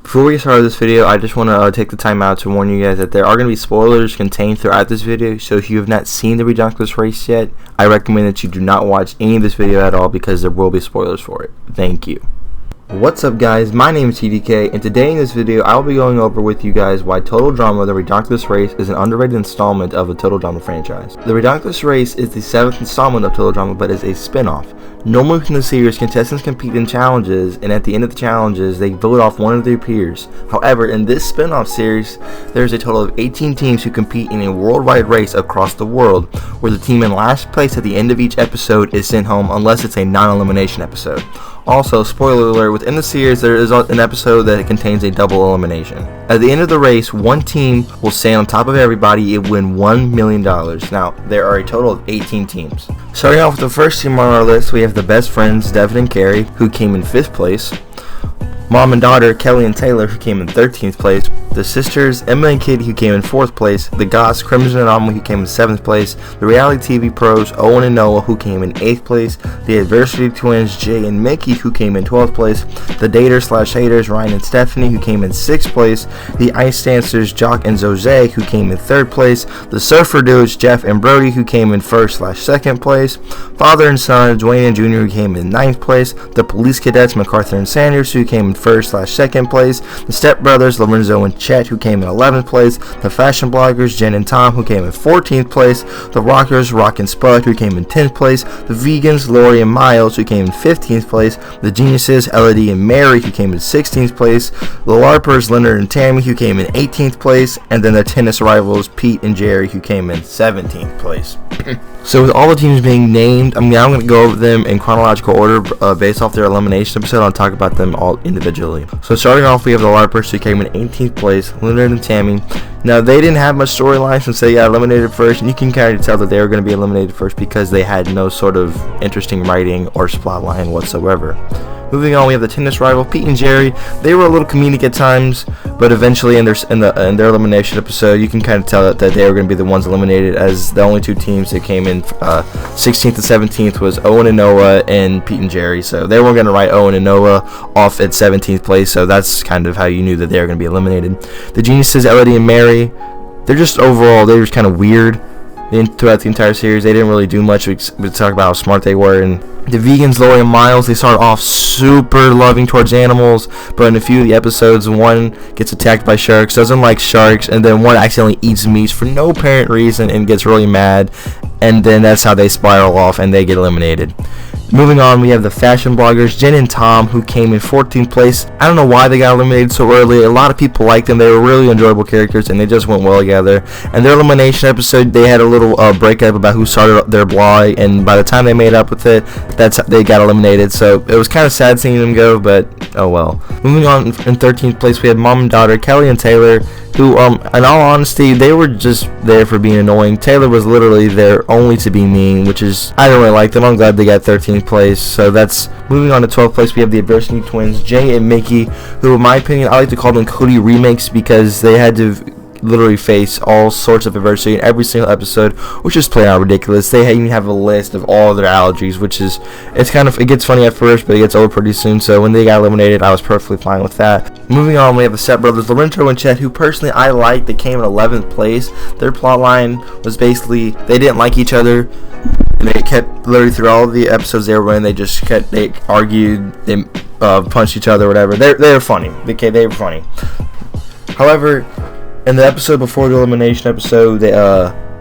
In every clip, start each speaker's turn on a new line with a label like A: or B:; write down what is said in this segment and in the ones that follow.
A: Before we get started with this video, I just want to take the time out to warn you guys that there are going to be spoilers contained throughout this video, so if you have not seen the Ridonculous race yet, I recommend that you do not watch any of this video at all because there will be spoilers for it. Thank you. What's up guys, my name is TDK, and today in this video I will be going over with you guys why Total Drama The Ridonculous Race is an underrated installment of the Total Drama franchise. The Ridonculous Race is the 7th installment of Total Drama but is a spin-off. Normally within the series, contestants compete in challenges, and at the end of the challenges they vote off one of their peers. However, in this spin-off series, there's a total of 18 teams who compete in a worldwide race across the world, where the team in last place at the end of each episode is sent home unless it's a non-elimination episode. Also, spoiler alert, within the series there is an episode that contains a double elimination. At the end of the race, one team will stay on top of everybody and win $1 million. Now, there are a total of 18 teams. Starting off with the first team on our list, we have the best friends, Devin and Carrie, who came in 5th place. Mom and daughter, Kelly and Taylor, who came in 13th place. The sisters, Emma and Kitty, who came in 4th place. The Goths, Crimson and Amelie, who came in 7th place. The reality TV pros, Owen and Noah, who came in 8th place. The adversity twins, Jay and Mickey, who came in 12th place. The daters/haters, Ryan and Stephanie, who came in 6th place. The ice dancers, Jock and Jose, who came in 3rd place. The surfer dudes, Jeff and Brody, who came in 1st/2nd place. Father and son, Dwayne and Junior, who came in 9th place. The police cadets, MacArthur and Sanders, who came in 1st/2nd place. The stepbrothers, Lorenzo and Chet, who came in 11th place. The fashion bloggers, Jen and Tom, who came in 14th place. The rockers, Rock and Spud, who came in 10th place. The vegans, Lori and Miles, who came in 15th place. The geniuses, Elodie and Mary, who came in 16th place. The larpers, Leonard and Tammy, who came in 18th place. And then the tennis rivals, Pete and Jerry, who came in 17th place. So with all the teams being named, I'm going to go over them in chronological order based off their elimination episode. I'll talk about them all individually. So starting off, we have the LARPers, who came in 18th place, Leonard and Tammy. Now, they didn't have much storyline since they got eliminated first, and you can kind of tell that they were going to be eliminated first because they had no sort of interesting writing or plot line whatsoever. Moving on, we have the tennis rival, Pete and Jerry. They were a little comedic at times, but eventually in their elimination episode, you can kind of tell that they were going to be the ones eliminated, as the only two teams that came in 16th and 17th was Owen and Noah and Pete and Jerry. So they weren't going to write Owen and Noah off at 17th place, so that's kind of how you knew that they were going to be eliminated. The geniuses, Elodie and Mary, they were just kind of weird. Throughout the entire series, they didn't really do much but talk about how smart they were. And the vegans, Lori and Miles, they started off super loving towards animals, but in a few of the episodes, one gets attacked by sharks, doesn't like sharks, and then one accidentally eats meat for no apparent reason and gets really mad, and then that's how they spiral off and they get eliminated. Moving on, we have the fashion bloggers, Jen and Tom, who came in 14th place. I don't know why they got eliminated so early. A lot of people liked them. They were really enjoyable characters, and they just went well together. And their elimination episode, they had a little breakup about who started their blog, and by the time they made up with it, they got eliminated. So it was kind of sad seeing them go, but oh well. Moving on, in 13th place, we had mom and daughter, Kelly and Taylor, who, in all honesty, they were just there for being annoying. Taylor was literally there only to be mean, which is, I don't really like them. I'm glad they got 13th place. So that's moving on to 12th place. We have the adversity twins, Jay and Mickey, who, in my opinion, I like to call them Cody remakes because they had to literally face all sorts of adversity in every single episode, which is plain out ridiculous. They even have a list of all of their allergies, which is, it gets funny at first, but it gets old pretty soon. So when they got eliminated, I was perfectly fine with that. Moving on, we have the stepbrothers, Lorenzo and Chet, who personally I liked. They came in 11th place. Their plot line was basically they didn't like each other, and they kept literally through all of the episodes they were in. They argued, they punched each other, whatever. They were funny. They were funny. However, in the episode before the elimination episode, they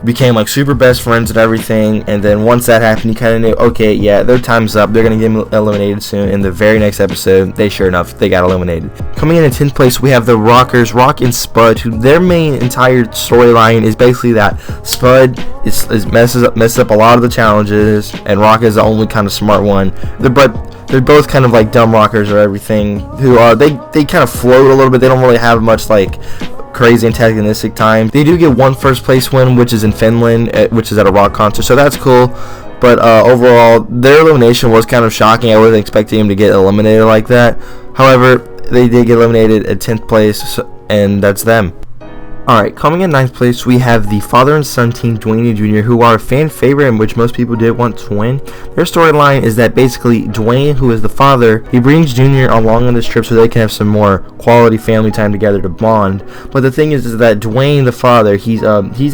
A: became like super best friends and everything, and then once that happened, you kind of knew, okay, yeah, their time's up, they're going to get eliminated soon. In the very next episode, sure enough, they got eliminated. Coming in 10th place, we have the rockers, Rock and Spud, who their main entire storyline is basically that Spud messes up a lot of the challenges, and Rock is the only kind of smart one. They're both kind of like dumb rockers or everything, who they kind of float a little bit. They don't really have much like crazy antagonistic time. They do get one first place win, which is in Finland, which is at a rock concert, so that's cool. But overall, their elimination was kind of shocking. I wasn't expecting them to get eliminated like that. However, they did get eliminated at 10th place, and that's them. Alright, coming in 9th place, we have the father and son team, Dwayne and Jr., who are a fan favorite and which most people did want to win. Their storyline is that basically Dwayne, who is the father, he brings Jr. along on this trip so they can have some more quality family time together to bond. But the thing is that Dwayne, the father, he's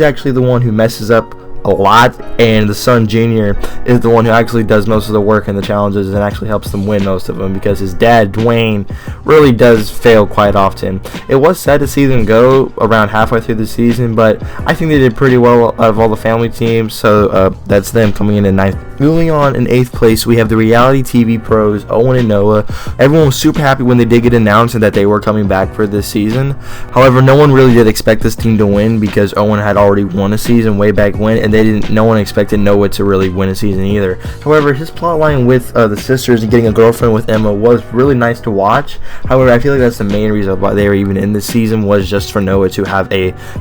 A: actually the one who messes up a lot, and the son Junior is the one who actually does most of the work and the challenges and actually helps them win most of them, because his dad Dwayne really does fail quite often. It was sad to see them go around halfway through the season, but I think they did pretty well out of all the family teams, so that's them coming in 9th. Moving on, in 8th place, we have the reality TV pros Owen and Noah. Everyone was super happy when they did get announced and that they were coming back for this season. However, no one really did expect this team to win, because Owen had already won a season way back when, and no one expected Noah to really win a season either. However, his plotline with the sisters and getting a girlfriend with Emma was really nice to watch. However, I feel like that's the main reason why they were even in this season, was just for Noah to have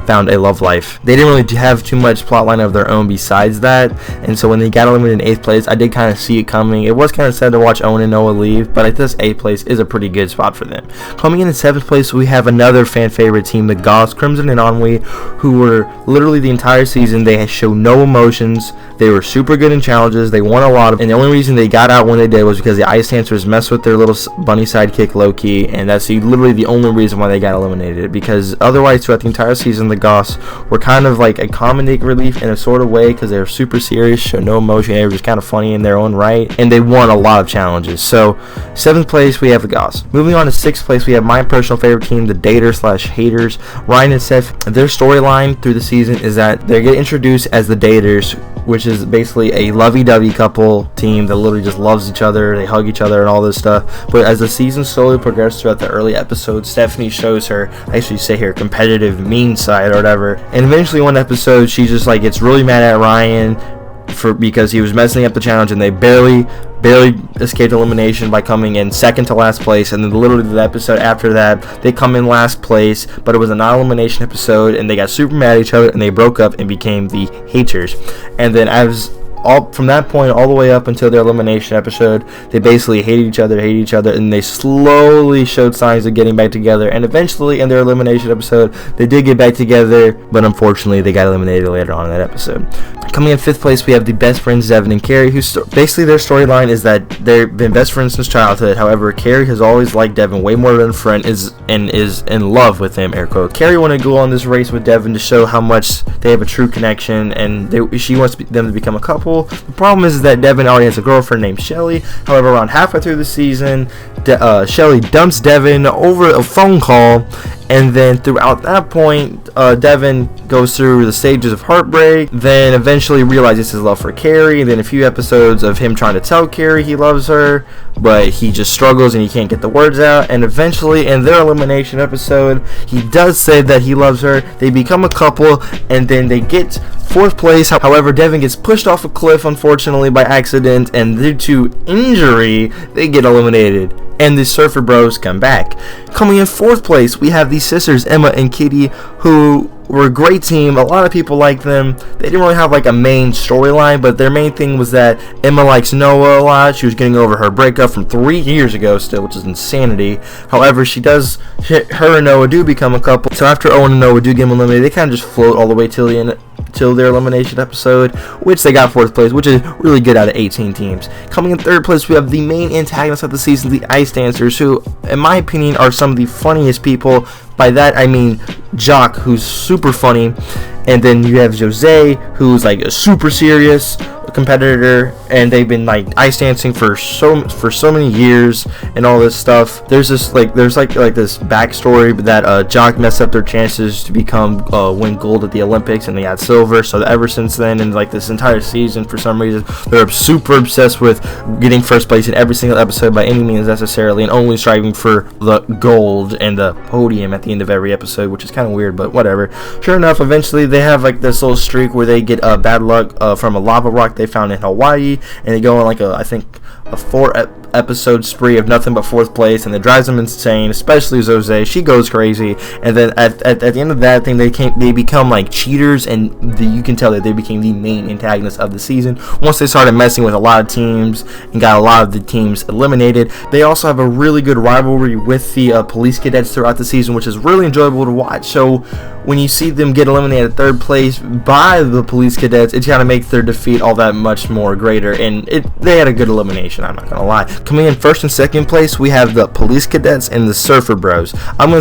A: found a love life. They didn't really have too much plotline of their own besides that, and so when they got eliminated in 8th place, I did kind of see it coming. It was kind of sad to watch Owen and Noah leave, but I think 8th place is a pretty good spot for them. Coming in 7th place, we have another fan favorite team, the Goths, Crimson and Ennui, who were literally the entire season, they had shown no emotions. They were super good in challenges. They won a lot of, and the only reason they got out when they did was because the ice dancers messed with their little bunny sidekick Loki, and that's literally the only reason why they got eliminated. Because otherwise, throughout the entire season, the Goths were kind of like a comedic relief in a sort of way, because they were super serious, showed no emotion. They were just kind of funny in their own right, and they won a lot of challenges. So 7th place, we have the Goths. Moving on to 6th place, we have my personal favorite team, the Daters/Haters. Ryan and Seth. Their storyline through the season is that they get introduced as the Daters, which is basically a lovey-dovey couple team that literally just loves each other. They hug each other and all this stuff. But as the season slowly progressed throughout the early episodes, Stephanie shows her, I actually say her competitive mean side or whatever. And eventually one episode, she just like gets really mad at Ryan because he was messing up the challenge, and they barely escaped elimination by coming in second to last place. And then literally the episode after that, they come in last place, but it was a non-elimination episode, and they got super mad at each other, and they broke up and became the Haters. And then from that point all the way up until their elimination episode, they basically hated each other, and they slowly showed signs of getting back together. And eventually in their elimination episode, they did get back together, but unfortunately they got eliminated later on in that episode. Coming in 5th place, we have the best friends Devin and Carrie, who basically their storyline is that they've been best friends since childhood. However, Carrie has always liked Devin way more than a friend, is in love with him, air quote. Carrie wanted to go on this race with Devin to show how much they have a true connection, and she wants them to become a couple. The problem is that Devin already has a girlfriend named Shelly. However, around halfway through the season, Shelly dumps Devin over a phone call, and then throughout that point, Devin goes through the stages of heartbreak, then eventually realizes his love for Carrie, and then a few episodes of him trying to tell Carrie he loves her, but he just struggles and he can't get the words out. And eventually in their elimination episode, he does say that he loves her. They become a couple, and then they get 4th place. However, Devin gets pushed off a cliff, unfortunately, by accident, and due to injury, they get eliminated. And the Surfer Bros come back. Coming in 4th place, we have the sisters, Emma and Kitty, who were a great team. A lot of people like them. They didn't really have like a main storyline, but their main thing was that Emma likes Noah a lot. She was getting over her breakup from 3 years ago still, which is insanity. However, her and Noah do become a couple. So after Owen and Noah do get eliminated, they kind of just float all the way till the end, till their elimination episode, which they got 4th place, which is really good out of 18 teams. Coming in 3rd place, we have the main antagonists of the season, the Ice Dancers, who, in my opinion, are some of the funniest people. By that, I mean Jock, who's super funny, and then you have Jose, who's like a super serious competitor, and they've been like ice dancing for so many years and all this stuff. There's this backstory that Jock messed up their chances to win gold at the Olympics, and they got silver. So ever since then, and like this entire season, for some reason, they're super obsessed with getting 1st place in every single episode by any means necessarily, and only striving for the gold and the podium at the end of every episode, which is kind of weird, but whatever. Sure enough, eventually they have like this little streak where they get bad luck from a lava rock they found in Hawaii, and they go on like I think a 4-episode spree of nothing but 4th place, and it drives them insane, especially Jose. She goes crazy, and then at the end of that thing, they become like cheaters, and you can tell that they became the main antagonists of the season once they started messing with a lot of teams and got a lot of the teams eliminated. They also have a really good rivalry with the police cadets throughout the season, which is really enjoyable to watch. So when you see them get eliminated 3rd place by the police cadets, it's gonna make their defeat all that much more greater, and they had a good elimination, I'm not gonna lie. Coming in 1st and 2nd place, we have the police cadets and the surfer bros. I'm gonna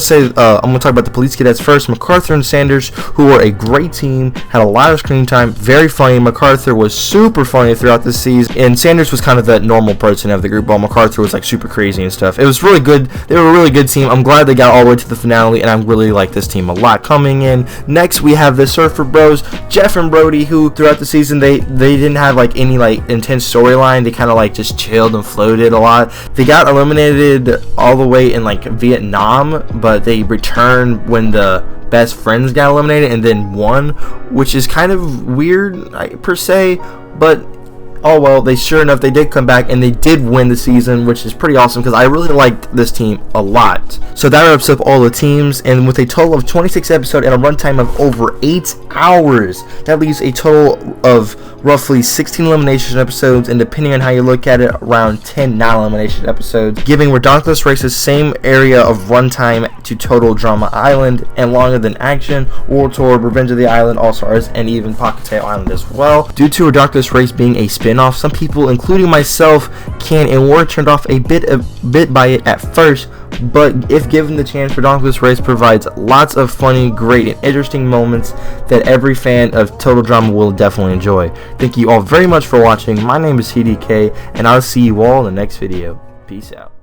A: talk about the police cadets first. MacArthur and Sanders, who were a great team, had a lot of screen time, very funny. MacArthur was super funny throughout the season, and Sanders was kind of the normal person of the group, while MacArthur was like super crazy and stuff. It was really good. They were a really good team. I'm glad they got all the way to the finale, and I really like this team a lot. Coming in next, we have the surfer bros, Jeff and Brody, who throughout the season they didn't have like any like intense storyline. They kind of like just chilled and floated a lot. They got eliminated all the way in like Vietnam, but they returned when the best friends got eliminated and then won, which is kind of weird per se, but oh well, sure enough, they did come back and they did win the season, which is pretty awesome because I really liked this team a lot. So that wraps up all the teams, and with a total of 26 episodes and a runtime of over 8 hours, that leaves a total of roughly 16 elimination episodes, and depending on how you look at it, around 10 non-elimination episodes, giving Ridonculous Race the same area of runtime to Total Drama Island and longer than Action, World Tour, Revenge of the Island, All Stars, and even Pocket Tail Island as well. Due to Ridonculous Race being a spin-off, some people, including myself, can and were turned off a bit by it at first, but if given the chance, Ridonculous Race provides lots of funny, great, and interesting moments that every fan of Total Drama will definitely enjoy. Thank you all very much for watching. My name is TDK, and I'll see you all in the next video. Peace out.